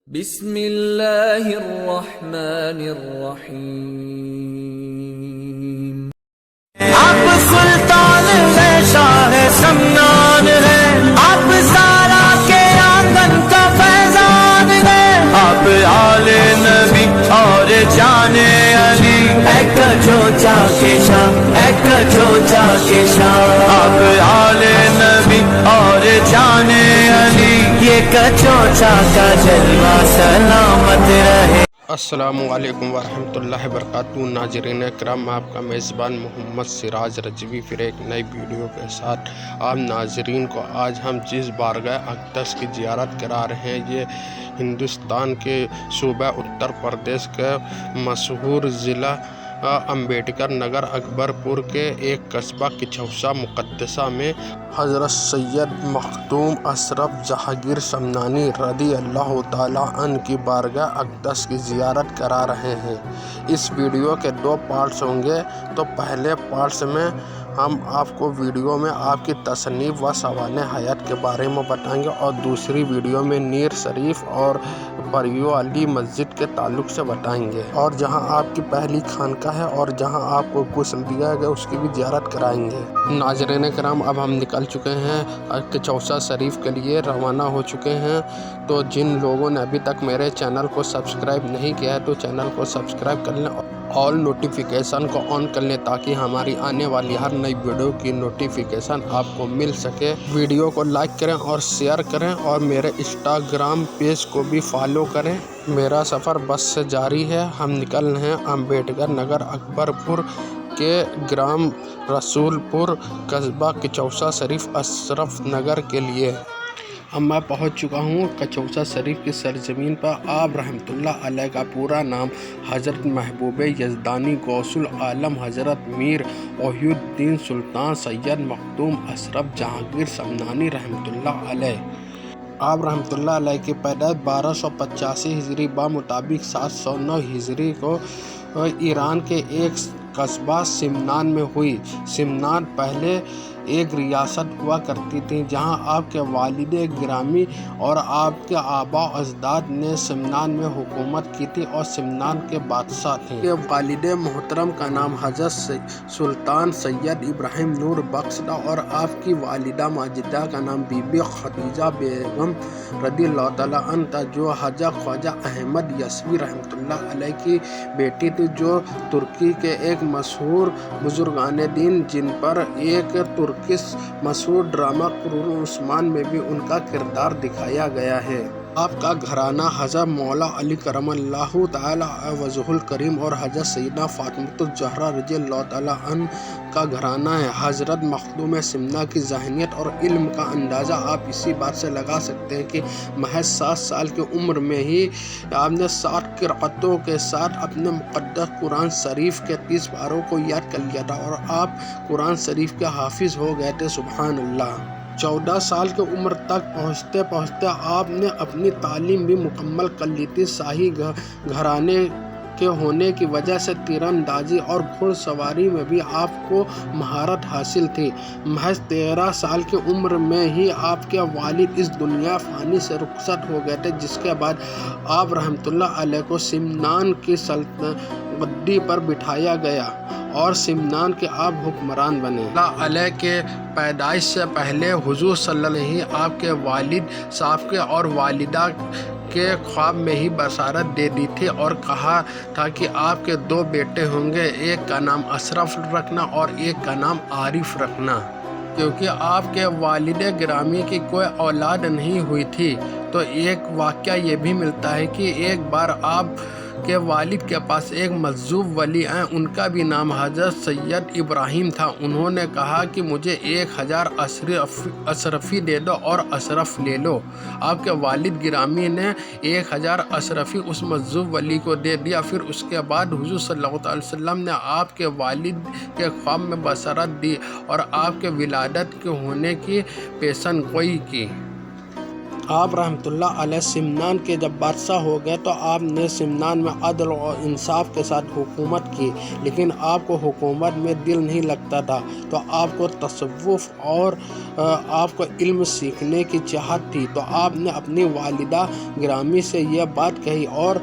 بسم اللہ الرحمن الرحیم۔ آپ سلطان ہے، شاہ سمنان ہے، آپ سارا کے آنگن کا فیضان ہے، آپ آل نبی اور جان علی، ایک چوچا کے شاہ، ایک چوچا کے شاہ، آپ آل نبی اور جان علی، یہ کچوچا کا جلوہ سلامت رہے۔ السلام علیکم ورحمۃ اللہ وبرکاتہ۔ ناظرین کرام، آپ کا میزبان محمد سراج رضوی پھر ایک نئی ویڈیو کے ساتھ آپ ناظرین کو آج ہم جس بارگاہ اقدس کی زیارت کرا رہے ہیں، یہ ہندوستان کے صوبہ اتر پردیش کے مشہور ضلع امبیڈکر نگر اکبر پور کے ایک قصبہ کچھوسا مقدسہ میں حضرت سید مخدوم اشرف جہانگیر سمنانی رضی اللہ تعالیٰ عنہ کی بارگاہ اقدس کی زیارت کرا رہے ہیں۔ اس ویڈیو کے 2 پارٹس ہوں گے، تو پہلے پارٹس میں ہم آپ کو ویڈیو میں آپ کی تصنیف و سوانح حیات کے بارے میں بتائیں گے، اور دوسری ویڈیو میں میر شریف اور بریو علی مسجد کے تعلق سے بتائیں گے، اور جہاں آپ کی پہلی خانقاہ ہے اور جہاں آپ کو غسل دیا گیا اس کی بھی زیارت کرائیں گے۔ ناظرین کرام، اب ہم نکل چکے ہیں کچھوسا شریف کے لیے، روانہ ہو چکے ہیں۔ تو جن لوگوں نے ابھی تک میرے چینل کو سبسکرائب نہیں کیا ہے تو چینل کو سبسکرائب کر لیں، آل نوٹیفیکیشن کو آن کر لیں تاکہ ہماری آنے والی ہر نئی ویڈیو کی نوٹیفیکیشن آپ کو مل سکے۔ ویڈیو کو لائک کریں اور شیئر کریں، اور میرے انسٹاگرام پیج کو بھی فالو کریں۔ میرا سفر بس سے جاری ہے، ہم نکل رہے ہیں امبیڈکر نگر اکبر پور کے گرام رسول پور قصبہ کچھوسا شریف اشرف نگر کے لیے۔ اب میں پہنچ چکا ہوں کچھوسا شریف کی سرزمین پر۔ آپ رحمۃ اللہ علیہ کا پورا نام حضرت محبوب یزدانی غوث العالم حضرت میر وحی الدین سلطان سید مخدوم اشرف جہانگیر سمنانی رحمۃ اللہ علیہ۔ آپ رحمۃ اللہ علیہ کی پیدائش 1285 ہجری بمطابق 709 ہجری کو ایران کے ایک قصبہ سمنان میں ہوئی۔ سمنان پہلے ایک ریاست ہوا کرتی تھی جہاں آپ کے والد گرامی اور آپ کے آباء و اجداد نے سمنان میں حکومت کی تھی اور سمنان کے بادشاہ تھے۔ کے والد محترم کا نام حضرت سلطان سید ابراہیم نور بخش تھا، اور آپ کی والدہ ماجدہ کا نام بی بی خدیجہ بیگم رضی اللہ تعالیٰ عنہ تھا، جو حضرت خواجہ احمد یسوی رحمۃ اللہ علیہ کی بیٹی تھی، جو ترکی کے ایک مشہور بزرگان دین جن پر ایک ترکش مشہور ڈرامہ قرون عثمان میں بھی ان کا کردار دکھایا گیا ہے۔ آپ کا گھرانہ حضرت مولا علی کرم اللہ تعالیٰ وجہ الکریم اور حضرت سیدہ فاطمۃ الزہرا رضی اللہ تعالیٰ عنہ کا گھرانہ ہے۔ حضرت مخدوم سمنا کی ذہنیت اور علم کا اندازہ آپ اسی بات سے لگا سکتے ہیں کہ محض 7 سال کی عمر میں ہی آپ نے 7 قرأتوں کے ساتھ اپنے مقدس قرآن شریف کے 30 پاروں کو یاد کر لیا تھا، اور آپ قرآن شریف کے حافظ ہو گئے تھے۔ سبحان اللہ! 14 سال کی عمر تک پہنچتے پہنچتے آپ نے اپنی تعلیم بھی مکمل کر لی تھی۔ شاہی گھرانے کے ہونے کی وجہ سے تیر اندازی اور گھڑ سواری میں بھی آپ کو مہارت حاصل تھی۔ محض 13 سال کی عمر میں ہی آپ کے والد اس دنیا فانی سے رخصت ہو گئے تھے، جس کے بعد آپ رحمۃ اللہ علیہ کو سمنان کی گدی پر بٹھایا گیا اور سمنان کے آپ حکمران بنے۔ اللہ علیہ کے پیدائش سے پہلے حضور صلی اللہ علیہ وسلم آپ کے والد صاحب کے اور والدہ کے خواب میں ہی بشارت دے دی تھی اور کہا تھا کہ آپ کے 2 بیٹے ہوں گے، ایک کا نام اشرف رکھنا اور ایک کا نام عارف رکھنا۔ کیونکہ آپ کے والد گرامی کی کوئی اولاد نہیں ہوئی تھی، تو ایک واقعہ یہ بھی ملتا ہے کہ ایک بار آپ کے والد کے پاس ایک مجذوب ولی ہیں، ان کا بھی نام حضرت سید ابراہیم تھا۔ انہوں نے کہا کہ مجھے 1000 اشرفی دے دو اور اشرف لے لو۔ آپ کے والد گرامی نے 1000 اشرفی اس مجذوب ولی کو دے دیا۔ پھر اس کے بعد حضور صلی اللہ علیہ وسلم نے آپ کے والد کے خواب میں بشارت دی اور آپ کے ولادت کے ہونے کی پیشن گوئی کی۔ آپ رحمۃ اللہ علیہ سمنان کے جب بادشاہ ہو گئے تو آپ نے سمنان میں عدل و انصاف کے ساتھ حکومت کی، لیکن آپ کو حکومت میں دل نہیں لگتا تھا، تو آپ کو تصوف اور آپ کو علم سیکھنے کی چاہت تھی، تو آپ نے اپنی والدہ گرامی سے یہ بات کہی اور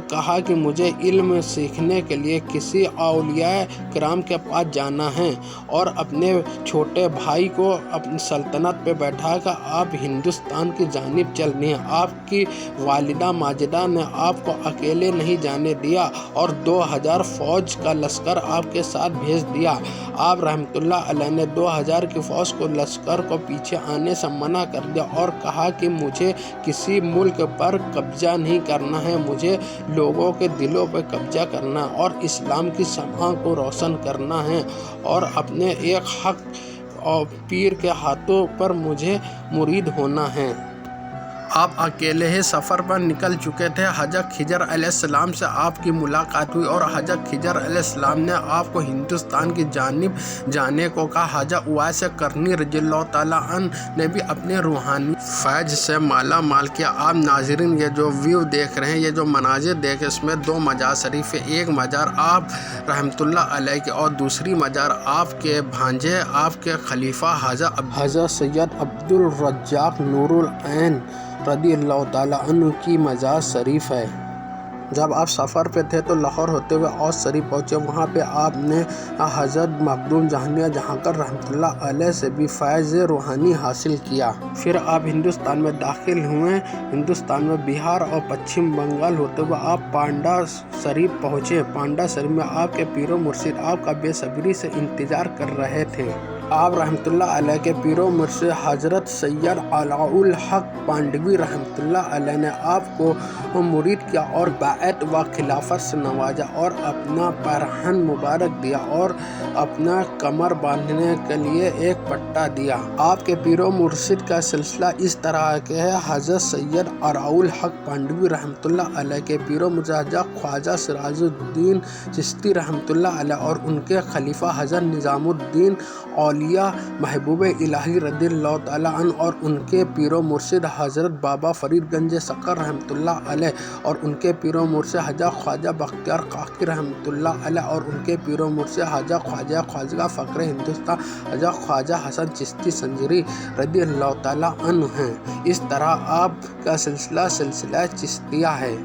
کہا کہ مجھے علم سیکھنے کے لیے کسی اولیاء کرام کے پاس جانا ہے اور اپنے چھوٹے بھائی کو اپنی سلطنت پہ بیٹھا کر آپ ہندوستان کی جانب چلنی ہے۔ آپ کی والدہ ماجدہ نے آپ کو اکیلے نہیں جانے دیا اور 2000 فوج کا لشکر آپ کے ساتھ بھیج دیا۔ آپ رحمۃ اللہ علیہ نے 2000 کی فوج کو لشکر کو پیچھے آنے سے منع کر دیا اور کہا کہ مجھے کسی ملک پر قبضہ نہیں کرنا ہے، مجھے لوگوں کے دلوں پہ قبضہ کرنا اور اسلام کی شمع کو روشن کرنا ہے اور اپنے ایک حق اور پیر کے ہاتھوں پر مجھے مرید ہونا ہے۔ آپ اکیلے ہی سفر پر نکل چکے تھے۔ حضرت خضر علیہ السلام سے آپ کی ملاقات ہوئی اور حضرت خضر علیہ السلام نے آپ کو ہندوستان کی جانب جانے کو کہا۔ حضرت اویس کرنی رضی اللہ تعالیٰ عنہ نے بھی اپنے روحانی فیض سے مالا مال کیا۔ آپ ناظرین یہ جو ویو دیکھ رہے ہیں، یہ جو مناظر دیکھ، اس میں 2 مزار شریف ہے، ایک مزار آپ رحمۃ اللہ علیہ کے اور دوسری مزار آپ کے بھانجے آپ کے خلیفہ حضرت سید عبد الرزاق نور العین رضی اللہ تعالیٰ عنہ کی مزار شریف ہے۔ جب آپ سفر پہ تھے تو لاہور ہوتے ہوئے اوس شریف پہنچے، وہاں پہ آپ نے حضرت مخدوم جہانگیر جہانگیر رحمۃ اللہ علیہ سے بھی فیض روحانی حاصل کیا۔ پھر آپ ہندوستان میں داخل ہوئے۔ ہندوستان میں بہار اور پچھم بنگال ہوتے ہوئے آپ پانڈا شریف پہنچے۔ پانڈا شریف میں آپ کے پیر و مرشد آپ کا بے صبری سے انتظار کر رہے تھے۔ آپ رحمۃ اللہ علیہ کے پیر و مرشد حضرت سید علاء الحق پانڈوی رحمۃ اللہ علیہ نے آپ کو مرید کیا اور بیعت و خلافت سے نوازا اور اپنا پیرہن مبارک دیا اور اپنا کمر باندھنے کے لیے ایک پٹا دیا۔ آپ کے پیر و مرشد کا سلسلہ اس طرح کے ہے۔ حضرت سید علاء الحق پانڈوی رحمۃ اللہ علیہ کے پیر و مرشد حضرت خواجہ سراج الدین چشتی رحمۃ اللہ علیہ اور ان کے خلیفہ حضرت نظام الدین اولیاء محبوب الہی رضی اللہ تعالیٰ عنہ اور ان کے پیر و مرشد حضرت بابا فرید گنج سکر رحمۃ اللہ علیہ اور ان کے پیر و مرشد حضرت خواجہ بختیار کاکی رحمۃ اللہ علیہ اور ان کے پیر و مرشد حضرت خواجہ فخر ہندوستان حضرت خواجہ حسن چشتی سنجری رضی اللہ تعالیٰ عنہ ہیں۔ اس طرح آپ کا سلسلہ چشتیہ ہے۔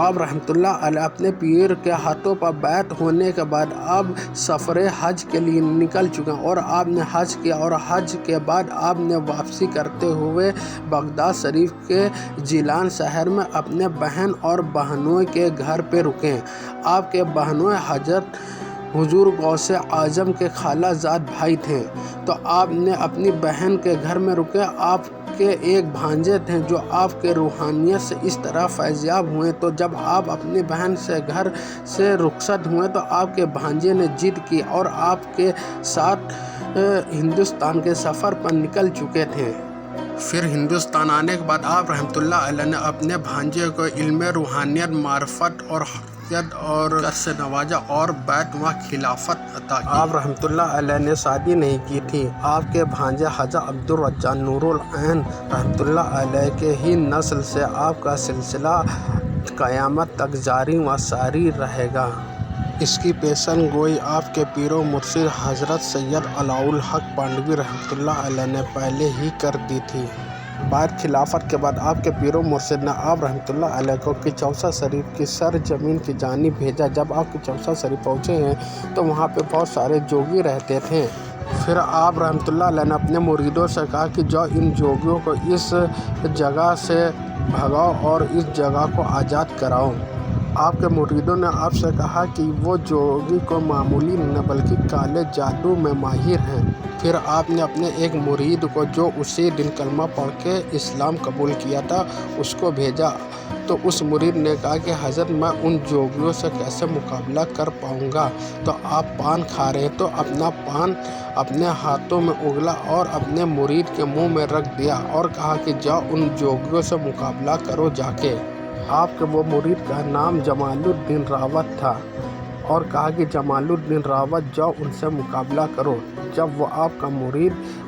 آپ رحمۃ اللہ علیہ اپنے پیر کے ہاتھوں پر بیعت ہونے کے بعد آپ سفر حج کے لیے نکل چکے اور آپ نے حج کیا اور حج کے بعد آپ نے واپسی کرتے ہوئے بغداد شریف کے جیلان شہر میں اپنے بہن اور بہنوئی کے گھر پہ رکے۔ آپ کے بہنوئی حضرت حضور غوث اعظم کے خالہ زاد بھائی تھے، تو آپ نے اپنی بہن کے گھر میں رکے۔ آپ کے ایک بھانجے تھے جو آپ کے روحانیت سے اس طرح فیضیاب ہوئے، تو جب آپ اپنی بہن سے گھر سے رخصت ہوئے تو آپ کے بھانجے نے ضد کی اور آپ کے ساتھ ہندوستان کے سفر پر نکل چکے تھے۔ پھر ہندوستان آنے کے بعد آپ رحمۃ اللہ علیہ نے اپنے بھانجے کو علم روحانیت، معرفت اور اور سے نوازا اور بیعت و خلافت عطا کی۔ آپ رحمۃ اللہ علیہ نے شادی نہیں کی تھی۔ آپ کے بھانجے حضرت عبد الرزاق نور العین رحمۃ اللہ علیہ کے ہی نسل سے آپ کا سلسلہ قیامت تک جاری و ساری رہے گا۔ اس کی پیشن گوئی آپ کے پیر و مرشد حضرت سید علاء الحق پانڈوی رحمۃ اللہ علیہ نے پہلے ہی کر دی تھی۔ بعد خلافت کے بعد آپ کے پیر و مرشد نے آپ رحمۃ اللہ علیہ کو کچوسا شریف کی سرزمین کی جانب بھیجا۔ جب آپ کچوسا شریف پہنچے ہیں تو وہاں پہ بہت سارے جوگی رہتے تھے۔ پھر آپ رحمۃ اللہ علیہ نے اپنے مریدوں سے کہا کہ جو ان جوگیوں کو اس جگہ سے بھگاؤ اور اس جگہ کو آزاد کراؤ۔ آپ کے مریدوں نے آپ سے کہا کہ وہ جوگی کو معمولی نہیں بلکہ کالے جادو میں ماہر ہیں۔ پھر آپ نے اپنے ایک مرید کو جو اسی دن کلمہ پڑھ کے اسلام قبول کیا تھا اس کو بھیجا، تو اس مرید نے کہا کہ حضرت میں ان جوگیوں سے کیسے مقابلہ کر پاؤں گا؟ تو آپ پان کھا رہے تو اپنا پان اپنے ہاتھوں میں اگلا اور اپنے مرید کے منہ میں رکھ دیا اور کہا کہ جاؤ ان جوگیوں سے مقابلہ کرو جا کے۔ آپ کے وہ مرید کا نام جمال الدین راوت تھا اور کہا کہ جمال الدین راوت جاؤ ان سے مقابلہ کرو۔ جب وہ آپ کا مرید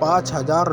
5000